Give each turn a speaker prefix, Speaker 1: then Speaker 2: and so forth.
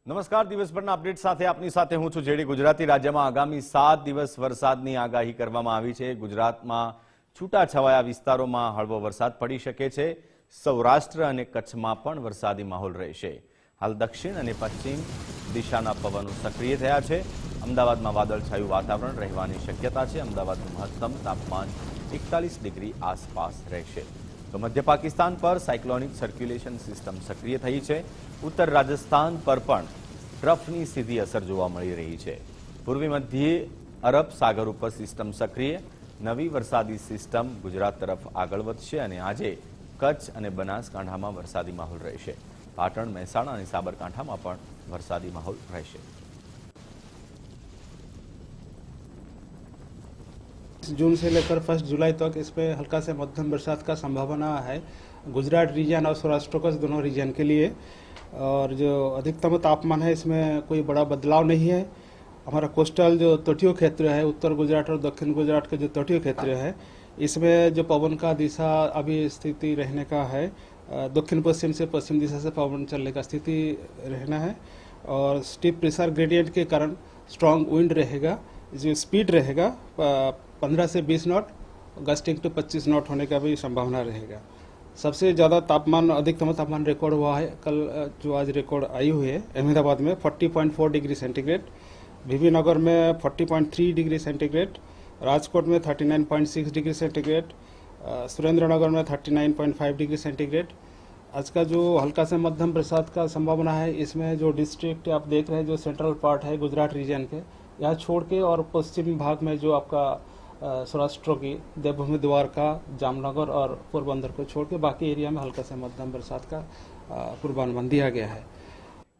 Speaker 1: નમસ્કાર, દિવસભરના અપડેટ સાથે આપની સાથે હું છું જેડી ગુજરાતી। રાજ્યમાં આગામી 7 દિવસ વરસાદની આગાહી કરવામાં આવી છે। ગુજરાતમાં છૂટાછવાયા વિસ્તારોમાં હળવો વરસાદ પડી શકે છે। સૌરાષ્ટ્ર અને કચ્છમાં પણ વરસાદી માહોલ રહેશે। હાલ દક્ષિણ અને પશ્ચિમ દિશાના પવનો સક્રિય થયા છે। અમદાવાદમાં વાદળછાયું વાતાવરણ રહેવાની શક્યતા છે। અમદાવાદનું મહત્તમ તાપમાન 41 ડિગ્રી આસપાસ રહેશે। તો મધ્ય પાકિસ્તાન પર સાયક્લોનિક સર્ક્યુલેશન સિસ્ટમ સક્રિય થઈ છે। ઉત્તર રાજસ્થાન પર પણ ટ્રફની સીધી અસર જોવા મળી રહી છે। પૂર્વી મધ્ય અરબ સાગર ઉપર સિસ્ટમ સક્રિય, નવી વરસાદી સિસ્ટમ ગુજરાત તરફ આગળ વધશે અને આજે કચ્છ અને બનાસકાંઠામાં વરસાદી માહોલ રહેશે। પાટણ, મહેસાણા અને સાબરકાંઠામાં પણ વરસાદી માહોલ રહેશે।
Speaker 2: जून से लेकर 1 जुलाई तक इसमें हल्का से मध्यम बरसात का संभावना है गुजरात रीजन और सौराष्ट्र कच्छ दोनों रीजन के लिए। और जो अधिकतम तापमान है इसमें कोई बड़ा बदलाव नहीं है। हमारा कोस्टल जो तटीय क्षेत्र है, उत्तर गुजरात और दक्षिण गुजरात के जो तटीय क्षेत्र है, इसमें जो पवन का दिशा अभी स्थिति रहने का है, दक्षिण पश्चिम से पश्चिम दिशा से पवन चलने का स्थिति रहना है। और स्टीप प्रेशर ग्रेडियंट के कारण स्ट्रॉन्ग विंड रहेगा, जो स्पीड रहेगा 15 से 20 नॉट, गस्टिंग टू 25 नॉट होने का भी संभावना रहेगा। सबसे ज़्यादा तापमान, अधिकतम तापमान रिकॉर्ड हुआ है कल, जो आज रिकॉर्ड आई हुई है अहमदाबाद में 40.4 डिग्री सेंटीग्रेड, बीबी नगर में 40.3 डिग्री सेंटीग्रेड, राजकोट में 39.6 डिग्री सेंटीग्रेड, सुरेंद्रनगर में 39.5 डिग्री सेंटीग्रेड। आज का जो हल्का से मध्यम बरसात का संभावना है, इसमें जो डिस्ट्रिक्ट आप देख रहे हैं, जो सेंट्रल पार्ट है गुजरात रीजन के, यहाँ छोड़ के और पश्चिम भाग में जो आपका सौराष्ट्र की देवभूमि, द्वारका, जामनगर और पोरबंदर को छोड़ के बाकी एरिया में हल्का से मध्यम बरसात का पूर्वानुमान दिया गया है।